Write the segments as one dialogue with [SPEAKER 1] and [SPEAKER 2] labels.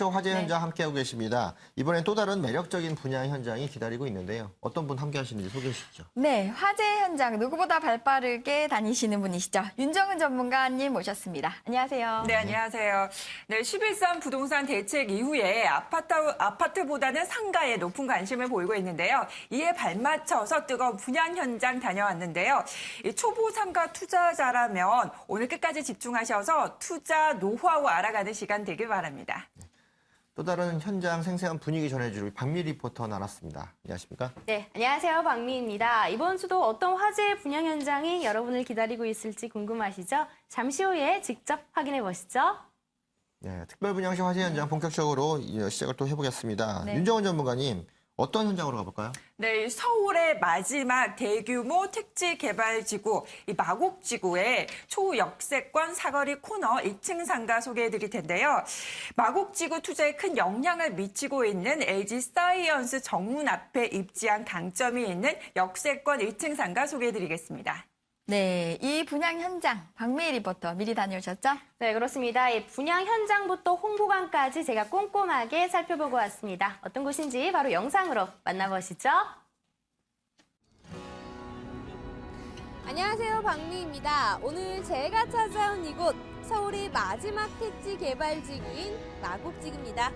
[SPEAKER 1] 화재 현장 함께하고 계십니다. 이번엔 또 다른 매력적인 분야 현장이 기다리고 있는데요. 어떤 분 함께 하시는지 소개해 주시죠.
[SPEAKER 2] 네, 화재 현장 누구보다 발빠르게 다니시는 분이시죠. 윤정은 전문가님 모셨습니다. 안녕하세요.
[SPEAKER 3] 네, 안녕하세요. 네, 11.3 부동산 대책 이후에 아파트보다는 상가에 높은 관심을 보이고 있는데요. 이에 발맞춰서 뜨거운 분양 현장 다녀왔는데요. 이 초보 상가 투자자라면 오늘 끝까지 집중하셔서 투자 노하우 알아가는 시간 되길 바랍니다.
[SPEAKER 1] 또 다른 현장 생생한 분위기 전해줄 박미 리포터 나왔습니다. 안녕하십니까?
[SPEAKER 4] 네, 안녕하세요. 박미입니다. 이번 주도 어떤 화재 분양 현장이 여러분을 기다리고 있을지 궁금하시죠? 잠시 후에 직접 확인해 보시죠.
[SPEAKER 1] 네, 특별 분양시 화재 현장 본격적으로 시작을 또 해보겠습니다.
[SPEAKER 2] 네.
[SPEAKER 1] 윤정원 전문가님, 어떤 현장으로 가볼까요?
[SPEAKER 3] 네, 서울의 마지막 대규모 택지 개발 지구, 이 마곡지구의 초역세권 사거리 코너 2층 상가 소개해 드릴 텐데요. 마곡지구 투자에 큰 영향을 미치고 있는 LG 사이언스 정문 앞에 입지한 강점이 있는 역세권 1층 상가 소개해 드리겠습니다.
[SPEAKER 2] 네, 이 분양 현장 박미 리포터 미리 다녀오셨죠?
[SPEAKER 4] 네, 그렇습니다. 이 분양 현장부터 홍보관까지 제가 꼼꼼하게 살펴보고 왔습니다. 어떤 곳인지 바로 영상으로 만나보시죠.
[SPEAKER 5] 안녕하세요, 박미입니다. 오늘 제가 찾아온 이곳 서울의 마지막 택지 개발지구인 마곡지구입니다.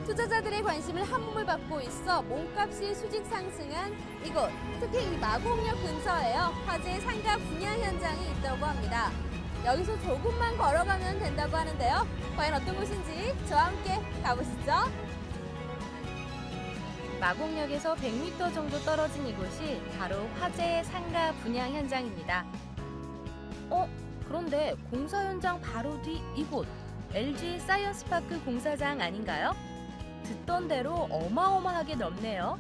[SPEAKER 5] 투자자들의 관심을 한몸을 받고 있어 몸값이 수직 상승한 이곳, 특히 이 마곡역 근처에요. 화재 상가 분양 현장이 있다고 합니다. 여기서 조금만 걸어가면 된다고 하는데요. 과연 어떤 곳인지 저와 함께 가보시죠.
[SPEAKER 4] 마곡역에서 100m 정도 떨어진 이곳이 바로 화재 상가 분양 현장입니다. 그런데 공사 현장 바로 뒤 이곳, LG 사이언스파크 공사장 아닌가요? 듣던 대로 어마어마하게 넓네요.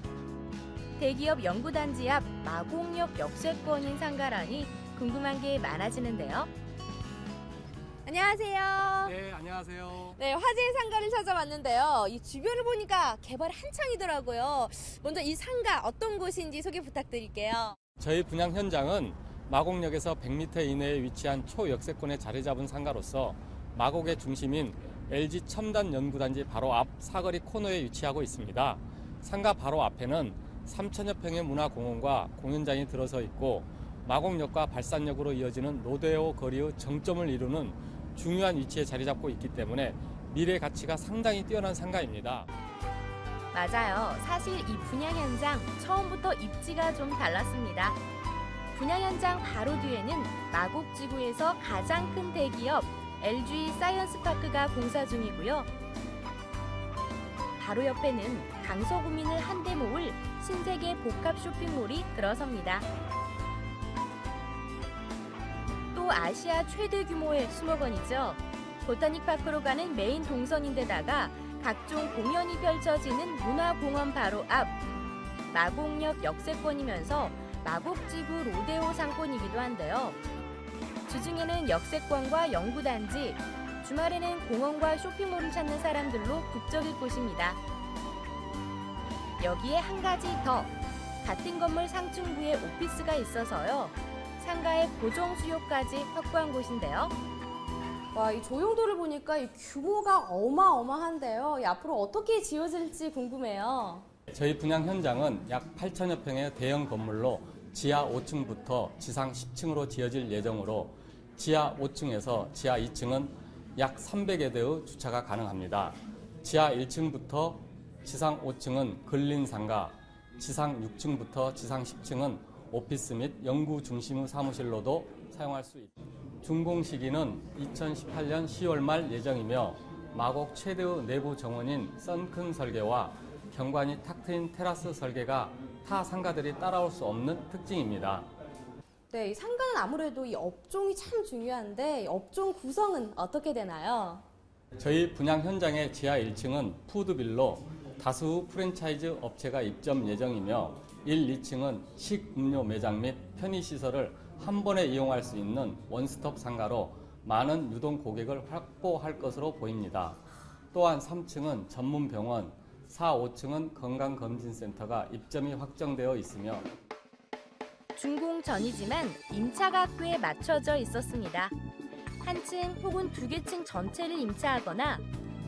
[SPEAKER 4] 대기업 연구단지 앞 마곡역 역세권인 상가라니 궁금한 게 많아지는데요.
[SPEAKER 5] 안녕하세요.
[SPEAKER 6] 네, 안녕하세요.
[SPEAKER 5] 네, 화재 상가를 찾아왔는데요. 이 주변을 보니까 개발이 한창이더라고요. 먼저 이 상가 어떤 곳인지 소개 부탁드릴게요.
[SPEAKER 6] 저희 분양 현장은 마곡역에서 100m 이내에 위치한 초역세권에 자리 잡은 상가로서 마곡의 중심인 LG 첨단 연구단지 바로 앞 사거리 코너에 위치하고 있습니다. 상가 바로 앞에는 3천여 평의 문화공원과 공연장이 들어서 있고 마곡역과 발산역으로 이어지는 로데오 거리의 정점을 이루는 중요한 위치에 자리 잡고 있기 때문에 미래 가치가 상당히 뛰어난 상가입니다.
[SPEAKER 4] 맞아요. 사실 이 분양 현장 처음부터 입지가 좀 달랐습니다. 분양 현장 바로 뒤에는 마곡지구에서 가장 큰 대기업 LG 사이언스파크가 공사 중이고요. 바로 옆에는 강서구민을 한데 모을 신세계 복합 쇼핑몰이 들어섭니다. 또 아시아 최대 규모의 수목원이죠. 보타닉파크로 가는 메인 동선인데다가 각종 공연이 펼쳐지는 문화공원 바로 앞, 마곡역 역세권이면서 마곡지구 로데오 상권이기도 한데요. 주중에는 역세권과 연구단지, 주말에는 공원과 쇼핑몰을 찾는 사람들로 북적일 곳입니다. 여기에 한 가지 더, 같은 건물 상층부에 오피스가 있어서요. 상가의 고정 수요까지 확보한 곳인데요.
[SPEAKER 5] 와, 이 조형도를 보니까 이 규모가 어마어마한데요. 앞으로 어떻게 지어질지 궁금해요.
[SPEAKER 6] 저희 분양 현장은 약 8천여 평의 대형 건물로 지하 5층부터 지상 10층으로 지어질 예정으로 지하 5층에서 지하 2층은 약 300여 대의 주차가 가능합니다. 지하 1층부터 지상 5층은 근린상가, 지상 6층부터 지상 10층은 오피스 및 연구 중심의 사무실로도 사용할 수 있습니다. 준공 시기는 2018년 10월 말 예정이며 마곡 최대의 내부 정원인 썬큰 설계와 경관이 탁 트인 테라스 설계가 타 상가들이 따라올 수 없는 특징입니다.
[SPEAKER 5] 네, 이 상가는 아무래도 이 업종이 참 중요한데 업종 구성은 어떻게 되나요?
[SPEAKER 6] 저희 분양 현장의 지하 1층은 푸드빌로 다수 프랜차이즈 업체가 입점 예정이며 1, 2층은 식음료 매장 및 편의시설을 한 번에 이용할 수 있는 원스톱 상가로 많은 유동 고객을 확보할 것으로 보입니다. 또한 3층은 전문 병원, 4, 5층은 건강검진센터가 입점이 확정되어 있으며
[SPEAKER 4] 준공 전이지만 임차가 꽤 맞춰져 있었습니다. 한 층 혹은 2개 층 전체를 임차하거나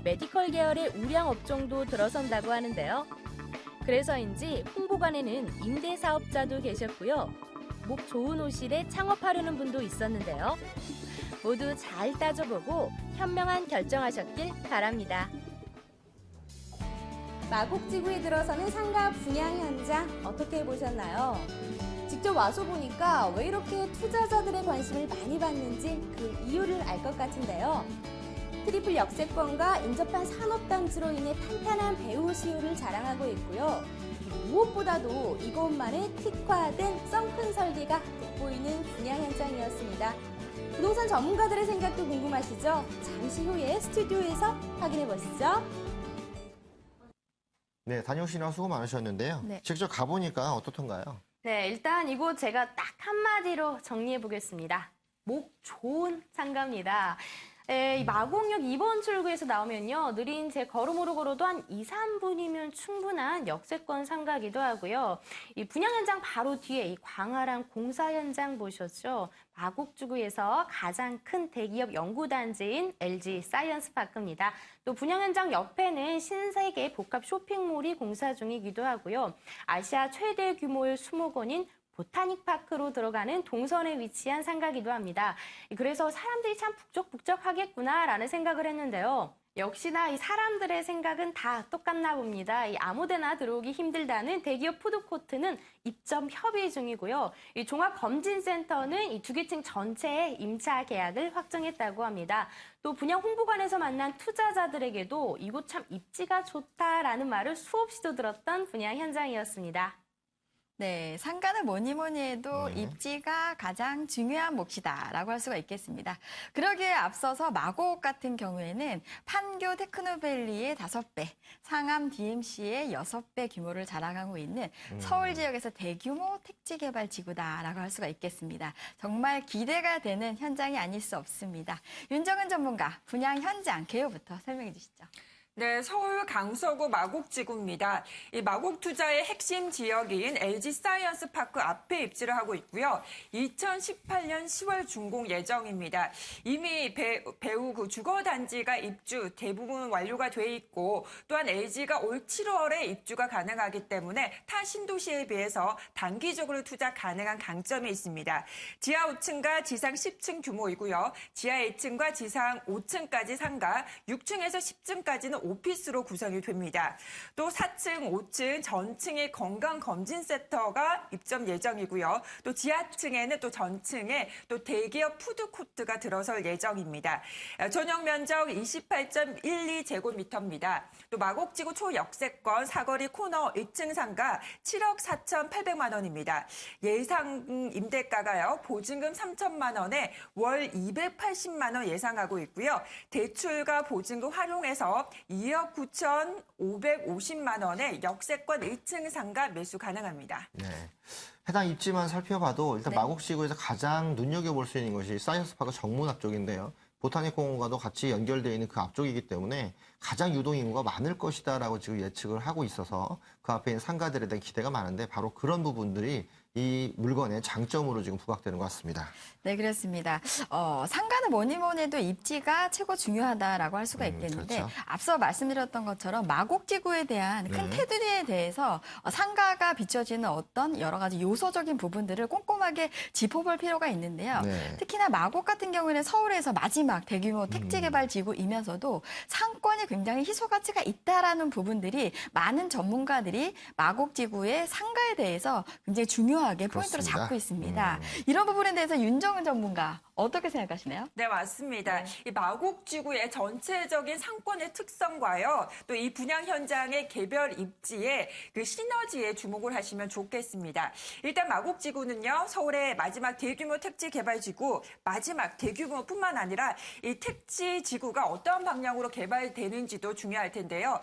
[SPEAKER 4] 메디컬 계열의 우량 업종도 들어선다고 하는데요. 그래서인지 홍보관에는 임대 사업자도 계셨고요. 목 좋은 옷실에 창업하려는 분도 있었는데요. 모두 잘 따져보고 현명한 결정하셨길 바랍니다.
[SPEAKER 5] 마곡지구에 들어서는 상가 분양 현장 어떻게 보셨나요? 직접 와서 보니까 왜 이렇게 투자자들의 관심을 많이 받는지 그 이유를 알 것 같은데요. 트리플 역세권과 인접한 산업단지로 인해 탄탄한 배후 수요를 자랑하고 있고요. 무엇보다도 이곳만의 특화된 썬큰 설계가 돋보이는 분양 현장이었습니다. 부동산 전문가들의 생각도 궁금하시죠? 잠시 후에 스튜디오에서 확인해 보시죠.
[SPEAKER 1] 네, 다녀오시느라 수고 많으셨는데요.
[SPEAKER 2] 네.
[SPEAKER 1] 직접 가보니까 어떻던가요?
[SPEAKER 4] 네, 일단 이곳 제가 딱 한마디로 정리해 보겠습니다. 목 좋은 상가입니다. 이 마곡역 2번 출구에서 나오면요. 느린 제 걸음으로 걸어도 한 2, 3분이면 충분한 역세권 상가기도 하고요. 이 분양 현장 바로 뒤에 이 광활한 공사 현장 보셨죠? 마곡지구에서 가장 큰 대기업 연구단지인 LG 사이언스파크입니다. 또 분양 현장 옆에는 신세계 복합 쇼핑몰이 공사 중이기도 하고요. 아시아 최대 규모의 수목원인 보타닉파크로 들어가는 동선에 위치한 상가기도 합니다. 그래서 사람들이 참 북적북적하겠구나라는 생각을 했는데요. 역시나 이 사람들의 생각은 다 똑같나 봅니다. 이 아무데나 들어오기 힘들다는 대기업 푸드코트는 입점 협의 중이고요. 이 종합검진센터는 이 2개층 전체에 임차 계약을 확정했다고 합니다. 또 분양 홍보관에서 만난 투자자들에게도 이곳 참 입지가 좋다라는 말을 수없이도 들었던 분양 현장이었습니다.
[SPEAKER 2] 네, 상가는 뭐니 해도
[SPEAKER 1] 네.
[SPEAKER 2] 입지가 가장 중요한 몫이다라고 할 수가 있겠습니다. 그러기에 앞서서 마곡 같은 경우에는 판교 테크노밸리의 5배, 상암 DMC의 6배 규모를 자랑하고 있는 서울 지역에서 대규모 택지 개발 지구다라고 할 수가 있겠습니다. 정말 기대가 되는 현장이 아닐 수 없습니다. 윤정은 전문가, 분양 현장 개요부터 설명해 주시죠.
[SPEAKER 3] 네, 서울 강서구 마곡지구입니다. 이 마곡 투자의 핵심 지역인 LG 사이언스파크 앞에 입지를 하고 있고요. 2018년 10월 준공 예정입니다. 이미 배우 그 주거단지가 입주 대부분 완료가 돼 있고 또한 LG가 올 7월에 입주가 가능하기 때문에 타 신도시에 비해서 단기적으로 투자 가능한 강점이 있습니다. 지하 5층과 지상 10층 규모이고요. 지하 1층과 지상 5층까지 상가, 6층에서 10층까지는 오피스로 구성이 됩니다. 또 4층, 5층 전층에 건강검진센터가 입점 예정이고요. 또 지하층에는 또 전층에 또 대기업 푸드코트가 들어설 예정입니다. 전용 면적 28.12제곱미터입니다. 또 마곡지구 초역세권 사거리 코너 1층 상가 7억 4,800만 원입니다. 예상 임대가가요. 보증금 3천만 원에 월 280만 원 예상하고 있고요. 대출과 보증금 활용해서 2억 9,550만 원에 역세권 1층 상가 매수 가능합니다.
[SPEAKER 1] 네. 해당 입지만 살펴봐도 일단
[SPEAKER 2] 네.
[SPEAKER 1] 마곡지구에서 가장 눈여겨볼 수 있는 것이 사이언스파크 정문 앞쪽인데요. 보타닉 공원과도 같이 연결되어 있는 그 앞쪽이기 때문에 가장 유동인구가 많을 것이다라고 지금 예측을 하고 있어서 그 앞에 있는 상가들에 대한 기대가 많은데 바로 그런 부분들이 이 물건의 장점으로 지금 부각되는 것 같습니다.
[SPEAKER 2] 네, 그렇습니다. 상가는 뭐니 해도 입지가 최고 중요하다라고 할 수가 있겠는데
[SPEAKER 1] 그렇죠.
[SPEAKER 2] 앞서 말씀드렸던 것처럼 마곡지구에 대한 큰 테두리에 대해서 상가가 비춰지는 어떤 여러 가지 요소적인 부분들을 꼼꼼하게 짚어볼 필요가 있는데요.
[SPEAKER 1] 네.
[SPEAKER 2] 특히나 마곡 같은 경우에는 서울에서 마지막 대규모 택지 개발 지구이면서도 상권이 굉장히 희소 가치가 있다라는 부분들이 많은 전문가들이 마곡지구의 상가에 대해서 굉장히 중요하게 포인트로
[SPEAKER 1] 그렇습니다.
[SPEAKER 2] 잡고 있습니다. 이런 부분에 대해서 윤정은 전문가 어떻게 생각하시나요?
[SPEAKER 3] 네, 맞습니다. 이 마곡지구의 전체적인 상권의 특성과요, 또 이 분양 현장의 개별 입지에 그 시너지에 주목을 하시면 좋겠습니다. 일단 마곡지구는요, 서울의 마지막 대규모 택지 개발지구, 마지막 대규모뿐만 아니라 이 택지 지구가 어떠한 방향으로 개발되는지도 중요할 텐데요.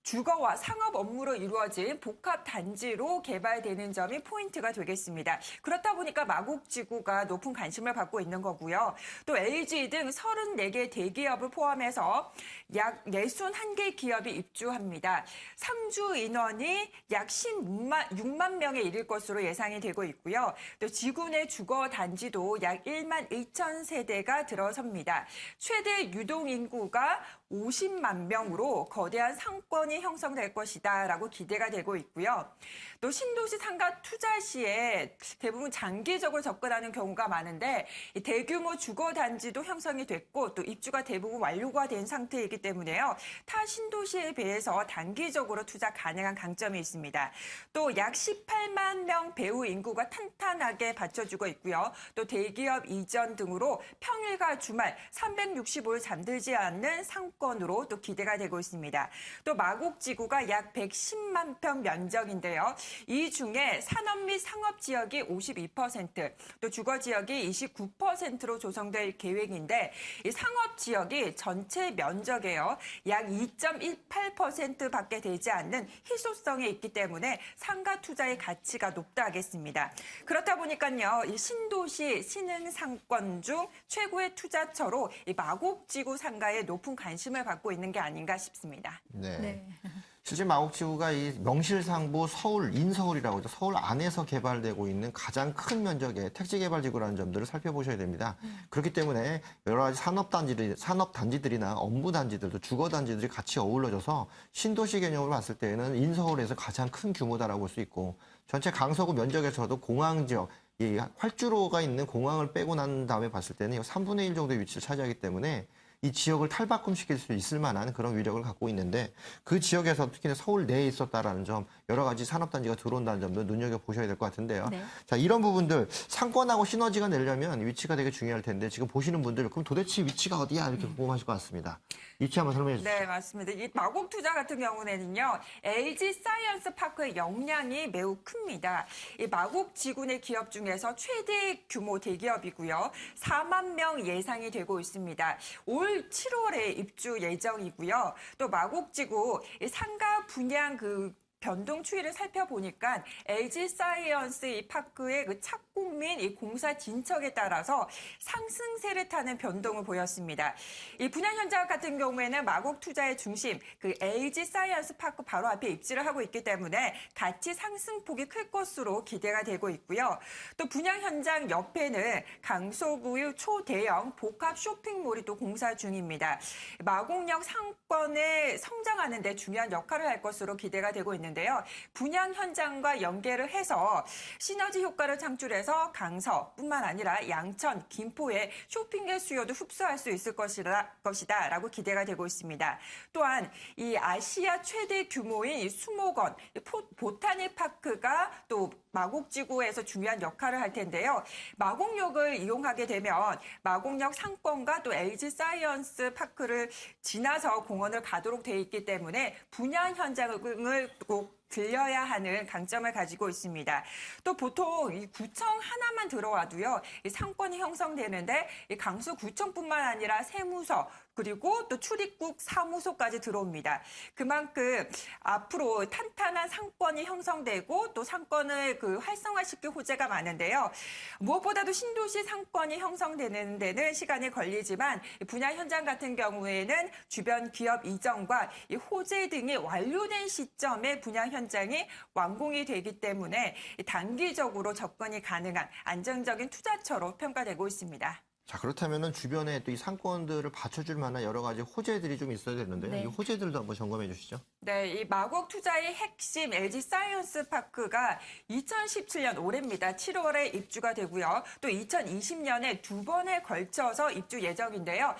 [SPEAKER 3] 주거와 상업 업무로 이루어진 복합 단지로 개발되는 점이 포인트가 되겠습니다. 그렇다 보니까 마곡지구가 높은 관심을 받고 있는 거고요. 또 LG 등 34개 대기업을 포함해서 약 61개 기업이 입주합니다. 상주 인원이 약 16만 명에 이를 것으로 예상이 되고 있고요. 또 지구 내 주거 단지도 약 1만 1천 세대가 들어섭니다. 최대 유동 인구가 50만 명으로 거대한 상권이 형성될 것이다라고 기대가 되고 있고요. 또 신도시 상가 투자 시에 대부분 장기적으로 접근하는 경우가 많은데 이 대규모 주거 단지도 형성이 됐고 또 입주가 대부분 완료가 된 상태이기 때문에요. 타 신도시에 비해서 단기적으로 투자 가능한 강점이 있습니다. 또 약 18만 명 배우 인구가 탄탄하게 받쳐주고 있고요. 또 대기업 이전 등으로 평일과 주말 365일 잠들지 않는 상권으로 또 기대가 되고 있습니다. 또 마곡지구가 약 110만 평 면적인데요. 이 중에 산업 및 상업 지역이 52%, 또 주거 지역이 29%로 조성될 계획인데 이 상업 지역이 전체 면적에요. 약 2.18%밖에 되지 않는 희소성이 있기 때문에 상가 투자의 가치가 높다 하겠습니다. 그렇다 보니까요. 이 신도시 신흥 상권 중 최고의 투자처로 이 마곡지구 상가에 높은 관심을 받고 있는 게 아닌가 싶습니다.
[SPEAKER 1] 네.
[SPEAKER 2] 네.
[SPEAKER 1] 실제 마곡지구가 이 명실상부 서울, 인서울이라고 하죠. 서울 안에서 개발되고 있는 가장 큰 면적의 택지개발지구라는 점들을 살펴보셔야 됩니다. 그렇기 때문에 여러 가지 산업단지들이나 업무단지들도 주거단지들이 같이 어우러져서 신도시 개념으로 봤을 때는 인서울에서 가장 큰 규모다라고 볼 수 있고 전체 강서구 면적에서도 공항지역, 이 활주로가 있는 공항을 빼고 난 다음에 봤을 때는 3분의 1 정도의 위치를 차지하기 때문에 이 지역을 탈바꿈시킬 수 있을 만한 그런 위력을 갖고 있는데 그 지역에서 특히나 서울 내에 있었다라는 점, 여러 가지 산업단지가 들어온다는 점도 눈여겨보셔야 될 것 같은데요.
[SPEAKER 2] 네.
[SPEAKER 1] 자, 이런 부분들 상권하고 시너지가 내려면 위치가 되게 중요할 텐데 지금 보시는 분들 그럼 도대체 위치가 어디야 이렇게 궁금하실 것 같습니다. 위치 한번 설명해 주시죠.
[SPEAKER 3] 네, 맞습니다. 이 마곡 투자 같은 경우에는요, LG 사이언스 파크의 역량이 매우 큽니다. 이 마곡 지구 내 기업 중에서 최대 규모 대기업이고요. 4만 명 예상이 되고 있습니다. 올 7월에 입주 예정이고요. 또 마곡 지구 상가 분양 변동 추이를 살펴보니까 LG 사이언스 이 파크의 그 착공 및 이 공사 진척에 따라서 상승세를 타는 변동을 보였습니다. 이 분양 현장 같은 경우에는 마곡 투자의 중심, 그 LG 사이언스 파크 바로 앞에 입지를 하고 있기 때문에 같이 상승폭이 클 것으로 기대가 되고 있고요. 또 분양 현장 옆에는 강서구의 초대형 복합 쇼핑몰이 또 공사 중입니다. 마곡역 상권에 성장하는 데 중요한 역할을 할 것으로 기대가 되고 있는데요. 분양 현장과 연계를 해서 시너지 효과를 창출해서 강서뿐만 아니라 양천, 김포의 쇼핑의 수요도 흡수할 수 있을 것이다라고 기대가 되고 있습니다. 또한 이 아시아 최대 규모인 이 수목원, 보타닉 파크가 또 마곡지구에서 중요한 역할을 할 텐데요. 마곡역을 이용하게 되면 마곡역 상권과 또 LG 사이언스 파크를 지나서 공원을 가도록 돼 있기 때문에 분양 현장을 꼭 들려야 하는 강점을 가지고 있습니다. 또 보통 이 구청 하나만 들어와도요, 이 상권이 형성되는데 이 강서구청뿐만 아니라 세무서 그리고 또 출입국 사무소까지 들어옵니다. 그만큼 앞으로 탄탄한 상권이 형성되고 또 상권을 활성화시킬 호재가 많은데요. 무엇보다도 신도시 상권이 형성되는 데는 시간이 걸리지만 분양 현장 같은 경우에는 주변 기업 이전과 이 호재 등이 완료된 시점에 분양 현장이 완공이 되기 때문에 단기적으로 접근이 가능한 안정적인 투자처로 평가되고 있습니다.
[SPEAKER 1] 자, 그렇다면은 주변에 또 이 상권들을 받쳐줄 만한 여러 가지 호재들이 좀 있어야 되는데요.
[SPEAKER 2] 네.
[SPEAKER 1] 이 호재들도 한번 점검해 주시죠.
[SPEAKER 3] 네, 이 마곡 투자의 핵심 LG 사이언스 파크가 2017년 올해입니다. 7월에 입주가 되고요. 또 2020년에 두 번에 걸쳐서 입주 예정인데요.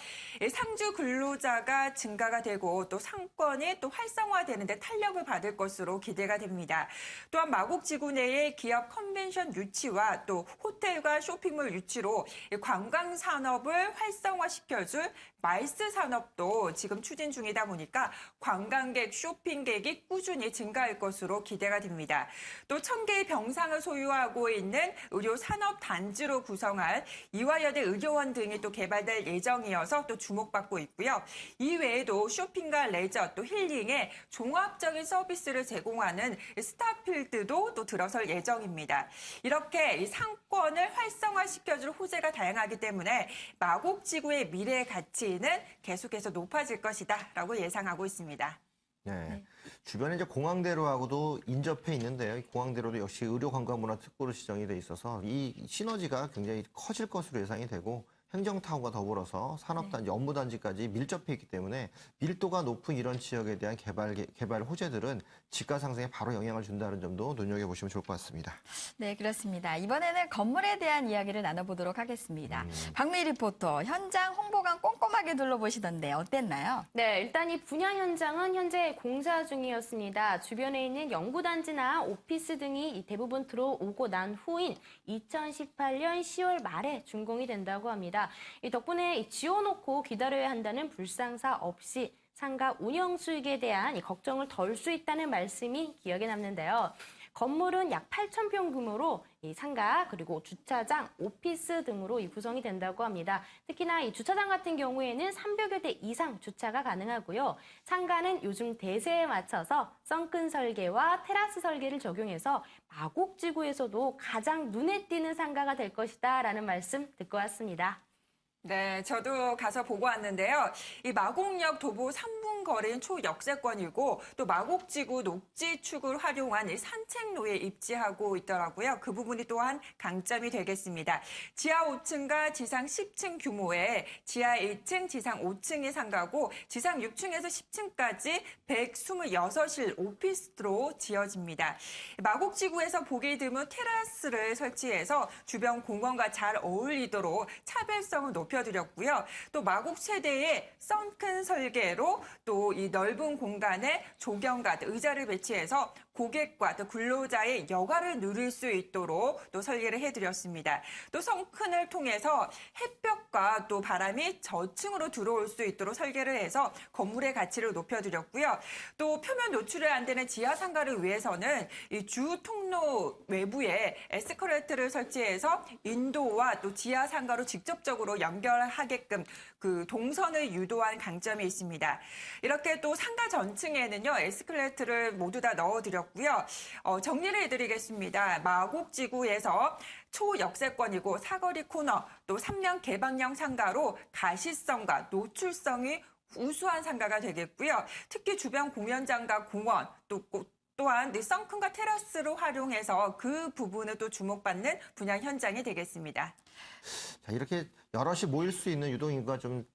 [SPEAKER 3] 상주 근로자가 증가가 되고 또 상권이 또 활성화되는데 탄력을 받을 것으로 기대가 됩니다. 또한 마곡 지구 내의 기업 컨벤션 유치와 또 호텔과 쇼핑몰 유치로 관광 산업을 활성화시켜줄 마이스 산업도 지금 추진 중이다 보니까 관광객, 쇼핑객이 꾸준히 증가할 것으로 기대가 됩니다. 또 1000개의 병상을 소유하고 있는 의료 산업 단지로 구성할 이화여대 의료원 등이 또 개발될 예정이어서 또 주목받고 있고요. 이외에도 쇼핑과 레저, 또 힐링의 종합적인 서비스를 제공하는 스타필드도 또 들어설 예정입니다. 이렇게 이 상권을 활성화시켜줄 호재가 다양하기 때문에 마곡지구의 미래 가치는 계속해서 높아질 것이다라고 예상하고 있습니다.
[SPEAKER 1] 네. 주변에 이제 공항대로하고도 인접해 있는데요. 이 공항대로도 역시 의료관광문화 특구로 지정이 돼 있어서 이 시너지가 굉장히 커질 것으로 예상이 되고 행정타운과 더불어서 산업단지, 업무단지까지 밀접해 있기 때문에 밀도가 높은 이런 지역에 대한 개발 호재들은 집가 상승에 바로 영향을 준다는 점도 눈여겨보시면 좋을 것 같습니다.
[SPEAKER 2] 네, 그렇습니다. 이번에는 건물에 대한 이야기를 나눠보도록 하겠습니다. 박미 리포터, 현장 홍보관 꼼꼼하게 둘러보시던데 어땠나요?
[SPEAKER 7] 네, 일단 이 분양 현장은 현재 공사 중이었습니다. 주변에 있는 연구단지나 오피스 등이 대부분 들어오고 난 후인 2018년 10월 말에 준공이 된다고 합니다. 이 덕분에 지어놓고 기다려야 한다는 불상사 없이 상가 운영 수익에 대한 이 걱정을 덜 수 있다는 말씀이 기억에 남는데요. 건물은 약 8,000평 규모로 이 상가 그리고 주차장, 오피스 등으로 이 구성이 된다고 합니다. 특히나 이 주차장 같은 경우에는 300여 대 이상 주차가 가능하고요. 상가는 요즘 대세에 맞춰서 썬큰 설계와 테라스 설계를 적용해서 마곡지구에서도 가장 눈에 띄는 상가가 될 것이다라는 말씀 듣고 왔습니다.
[SPEAKER 3] 네, 저도 가서 보고 왔는데요. 이 마곡역 도보 3분 거리인 초역세권이고 또 마곡지구 녹지축을 활용한 이 산책로에 입지하고 있더라고요. 그 부분이 또한 강점이 되겠습니다. 지하 5층과 지상 10층 규모의 지하 1층, 지상 5층이 상가고 지상 6층에서 10층까지 126실 오피스로 지어집니다. 마곡지구에서 보기 드문 테라스를 설치해서 주변 공원과 잘 어울리도록 차별성을 높여드렸고요. 또 마곡 최대의 썬큰 설계로 또 이 넓은 공간에 조경과 의자를 배치해서 고객과 또 근로자의 여가를 누릴 수 있도록 또 설계를 해드렸습니다. 또 썬큰을 통해서 햇볕과 또 바람이 저층으로 들어올 수 있도록 설계를 해서 건물의 가치를 높여드렸고요. 또 표면 노출이 안 되는 지하 상가를 위해서는 이 주 통로 외부에 에스컬레이터를 설치해서 인도와 또 지하 상가로 직접적으로 연결하게끔 그 동선을 유도한 강점이 있습니다. 이렇게 또 상가 전층에는요 에스컬레이터를 모두 다 넣어드렸고요. 정리를 해드리겠습니다. 마곡지구에서 초역세권이고 사거리 코너 또 3년 개방형 상가로 가시성과 노출성이 우수한 상가가 되겠고요. 특히 주변 공연장과 공원 또한 썬큰과 테라스로 활용해서 그 부분을 또 주목받는 분양 현장이 되겠습니다.
[SPEAKER 1] 자, 이렇게 여럿이 모일 수 있는 유동인구가 좀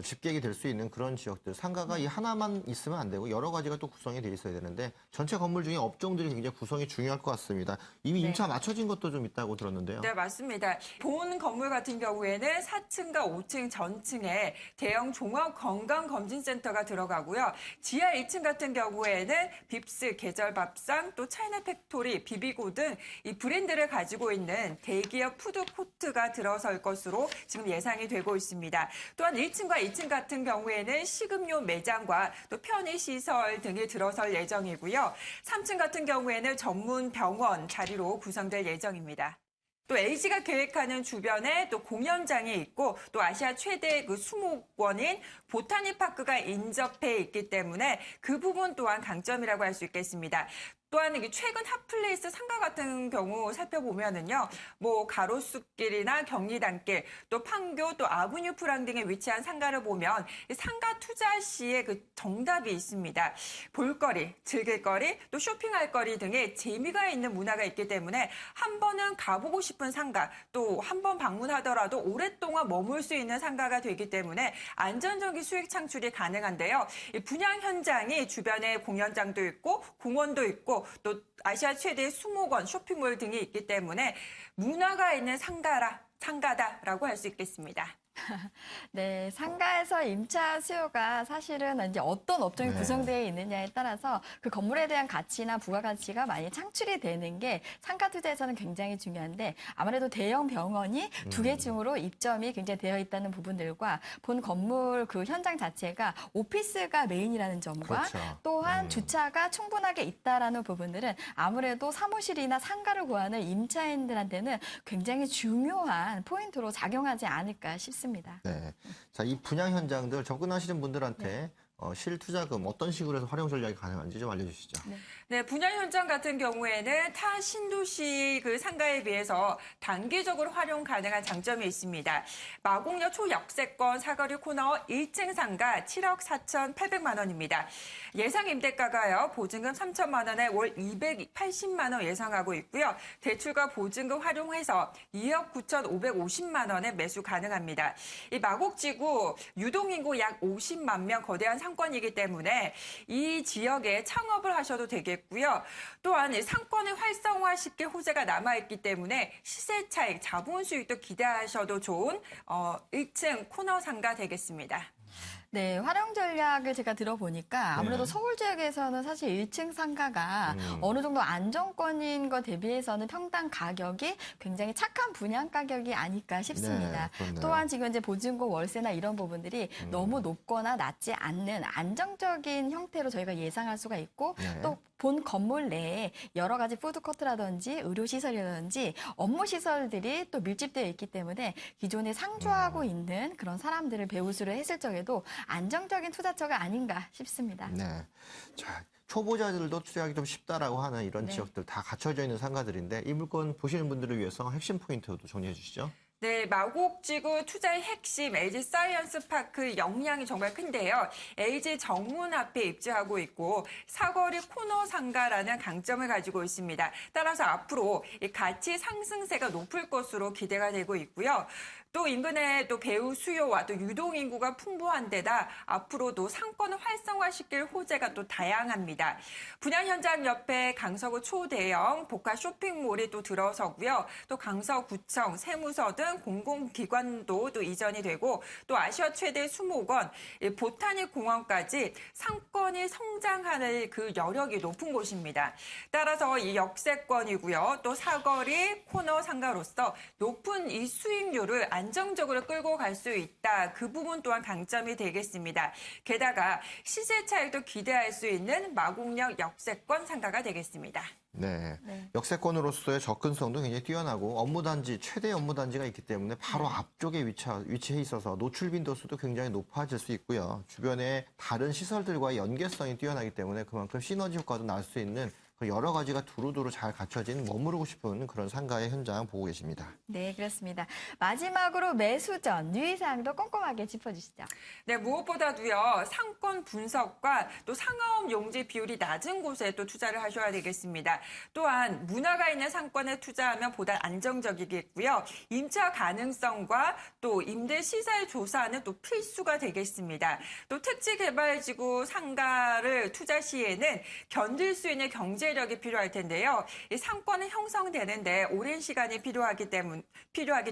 [SPEAKER 1] 집객이 될 수 있는 그런 지역들, 상가가 이 하나만 있으면 안 되고 여러 가지가 또 구성이 돼 있어야 되는데 전체 건물 중에 업종들이 굉장히 구성이 중요할 것 같습니다. 이미 임차 맞춰진 것도 좀 있다고 들었는데요.
[SPEAKER 3] 네, 맞습니다. 본 건물 같은 경우에는 4층과 5층 전층에 대형 종합 건강검진센터가 들어가고요. 지하 2층 같은 경우에는 빕스, 계절밥상, 또 차이나 팩토리, 비비고 등 이 브랜드를 가지고 있는 대기업 푸드코트가 들어설 것으로 지금 예상이 되고 있습니다. 또한 1층과 2층 같은 경우에는 식음료 매장과 또 편의시설 등이 들어설 예정이고요. 3층 같은 경우에는 전문 병원 자리로 구성될 예정입니다. 또 LG가 계획하는 주변에 또 공연장이 있고 또 아시아 최대 그 수목원인 보타니파크가 인접해 있기 때문에 그 부분 또한 강점이라고 할 수 있겠습니다. 또한 최근 핫플레이스 상가 같은 경우 살펴보면은요, 가로수길이나 경리단길, 또 판교, 또 아브뉴 프랑 등에 위치한 상가를 보면 상가 투자 시에 그 정답이 있습니다. 볼거리, 즐길거리, 또 쇼핑할 거리 등의 재미가 있는 문화가 있기 때문에 한 번은 가보고 싶은 상가, 또 한 번 방문하더라도 오랫동안 머물 수 있는 상가가 되기 때문에 안정적인 수익 창출이 가능한데요. 이 분양 현장이 주변에 공연장도 있고 공원도 있고 또 아시아 최대의 수목원, 쇼핑몰 등이 있기 때문에 문화가 있는 상가다라고 할 수 있겠습니다.
[SPEAKER 2] 네, 상가에서 임차 수요가 사실은 이제 어떤 업종이 구성되어 있느냐에 따라서 그 건물에 대한 가치나 부가가치가 많이 창출이 되는 게 상가 투자에서는 굉장히 중요한데 아무래도 대형 병원이 2개 층으로 입점이 굉장히 되어 있다는 부분들과 본 건물 그 현장 자체가 오피스가 메인이라는 점과
[SPEAKER 1] 그렇죠.
[SPEAKER 2] 또한 주차가 충분하게 있다라는 부분들은 아무래도 사무실이나 상가를 구하는 임차인들한테는 굉장히 중요한 포인트로 작용하지 않을까 싶습니다.
[SPEAKER 1] 네. 자, 이 분양 현장들 접근하시는 분들한테 실투자금 어떤 식으로 해서 활용 전략이 가능한지 좀 알려주시죠.
[SPEAKER 3] 네, 분양 현장 같은 경우에는 타 신도시 그 상가에 비해서 단기적으로 활용 가능한 장점이 있습니다. 마곡역 초역세권 사거리 코너 1층 상가 7억 4,800만 원입니다. 예상 임대가가요, 보증금 3천만 원에 월 280만 원 예상하고 있고요. 대출과 보증금 활용해서 2억 9,550만 원에 매수 가능합니다. 이 마곡지구 유동인구 약 50만 명 거대한 상권이기 때문에 이 지역에 창업을 하셔도 되겠고요. 또한 상권을 활성화시킬 호재가 남아있기 때문에 시세 차익, 자본 수익도 기대하셔도 좋은 1층 코너 상가 되겠습니다.
[SPEAKER 2] 네, 활용 전략을 제가 들어보니까 아무래도
[SPEAKER 1] 네.
[SPEAKER 2] 서울 지역에서는 사실 1층 상가가 어느 정도 안정권인 것 대비해서는 평당 가격이 굉장히 착한 분양 가격이 아닐까 싶습니다.
[SPEAKER 1] 네, 그렇네요.
[SPEAKER 2] 또한 지금 이제 보증금 월세나 이런 부분들이 너무 높거나 낮지 않는 안정적인 형태로 저희가 예상할 수가 있고
[SPEAKER 1] 네.
[SPEAKER 2] 또 본 건물 내에 여러 가지 푸드코트라든지 의료시설이라든지 업무시설들이 또 밀집되어 있기 때문에 기존에 상주하고 있는 그런 사람들을 배우수를 했을 적에도 안정적인 투자처가 아닌가 싶습니다.
[SPEAKER 1] 네. 자, 초보자들도 투자하기 좀 쉽다라고 하는 이런
[SPEAKER 2] 네.
[SPEAKER 1] 지역들 다 갖춰져 있는 상가들인데 이 물건 보시는 분들을 위해서 핵심 포인트도 정리해 주시죠.
[SPEAKER 3] 네, 마곡지구 투자의 핵심 LG 사이언스 파크 역량이 정말 큰데요. LG 정문 앞에 입지하고 있고 사거리 코너 상가라는 강점을 가지고 있습니다. 따라서 앞으로 이 가치 상승세가 높을 것으로 기대가 되고 있고요. 또 인근에 또 배우 수요와 또 유동 인구가 풍부한 데다 앞으로도 상권을 활성화시킬 호재가 또 다양합니다. 분양 현장 옆에 강서구 초대형 복합 쇼핑몰이 또 들어서고요. 또 강서구청, 세무서 등 공공기관도 또 이전이 되고 또 아시아 최대 수목원, 보타닉 공원까지 상권이 성장할 그 여력이 높은 곳입니다. 따라서 이 역세권이고요. 또 사거리 코너 상가로서 높은 이 수익률을 안정적으로 끌고 갈 수 있다. 그 부분 또한 강점이 되겠습니다. 게다가 시세 차익도 기대할 수 있는 마곡역 역세권 상가가 되겠습니다.
[SPEAKER 1] 네.
[SPEAKER 2] 네.
[SPEAKER 1] 역세권으로서의 접근성도 굉장히 뛰어나고 업무단지, 최대 업무단지가 있기 때문에 바로 앞쪽에 위치해 있어서 노출 빈도수도 굉장히 높아질 수 있고요. 주변에 다른 시설들과의 연계성이 뛰어나기 때문에 그만큼 시너지 효과도 날 수 있는 여러 가지가 두루두루 잘 갖춰진 머무르고 싶은 그런 상가의 현장 보고 계십니다.
[SPEAKER 2] 네, 그렇습니다. 마지막으로 매수 전 유의사항도 꼼꼼하게 짚어주시죠.
[SPEAKER 3] 네, 무엇보다도요, 상권 분석과 또 상업 용지 비율이 낮은 곳에 또 투자를 하셔야 되겠습니다. 또한 문화가 있는 상권에 투자하면 보다 안정적이겠고요. 임차 가능성과 또 임대 시세 조사는 또 필수가 되겠습니다. 또 택지 개발지구 상가를 투자 시에는 견딜 수 있는 경제력이 필요할 텐데요. 이 상권은 형성되는데 오랜 시간이 필요하기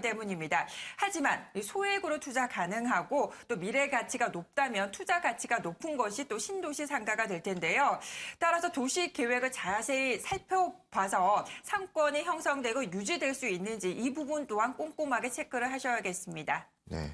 [SPEAKER 3] 때문입니다. 하지만 소액으로 투자 가능하고 또 미래 가치가 높다면 투자 가치가 높은 것이 또 신도시 상가가 될 텐데요. 따라서 도시 계획을 자세히 살펴봐서 상권이 형성되고 유지될 수 있는지 이 부분 또한 꼼꼼하게 체크를 하셔야겠습니다.
[SPEAKER 1] 네.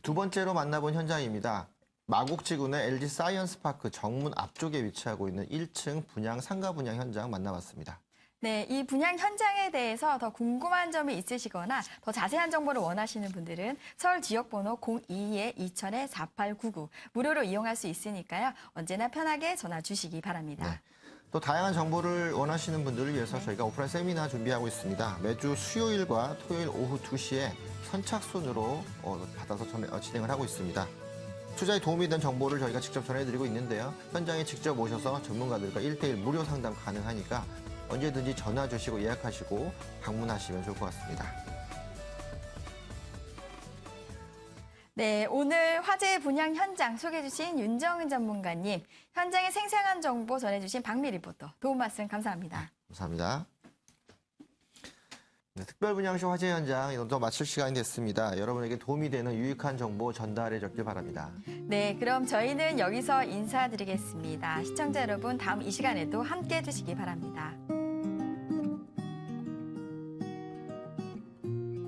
[SPEAKER 1] 두 번째로 만나본 현장입니다. 마곡지구 내 LG 사이언스 파크 정문 앞쪽에 위치하고 있는 1층 분양 상가 분양 현장 만나봤습니다.
[SPEAKER 2] 네, 이 분양 현장에 대해서 더 궁금한 점이 있으시거나 더 자세한 정보를 원하시는 분들은 서울 지역번호 022-2000-4899 무료로 이용할 수 있으니까요. 언제나 편하게 전화 주시기 바랍니다.
[SPEAKER 1] 네. 또 다양한 정보를 원하시는 분들을 위해서 저희가 오프라인 세미나 준비하고 있습니다. 매주 수요일과 토요일 오후 2시에 선착순으로 받아서 진행을 하고 있습니다. 투자에 도움이 된 정보를 저희가 직접 전해드리고 있는데요. 현장에 직접 오셔서 전문가들과 1:1 무료 상담 가능하니까 언제든지 전화 주시고 예약하시고 방문하시면 좋을 것 같습니다.
[SPEAKER 2] 네, 오늘 화재 분양 현장 소개해주신 윤정은 전문가님, 현장의 생생한 정보 전해주신 박미 리포터, 도움 말씀 감사합니다.
[SPEAKER 1] 감사합니다. 네, 특별분양쇼 화재 현장 오늘도 마칠 시간이 됐습니다. 여러분에게 도움이 되는 유익한 정보 전달해 줬길 바랍니다.
[SPEAKER 2] 네, 그럼 저희는 여기서 인사드리겠습니다. 시청자 여러분, 다음 이 시간에도 함께 해주시기 바랍니다.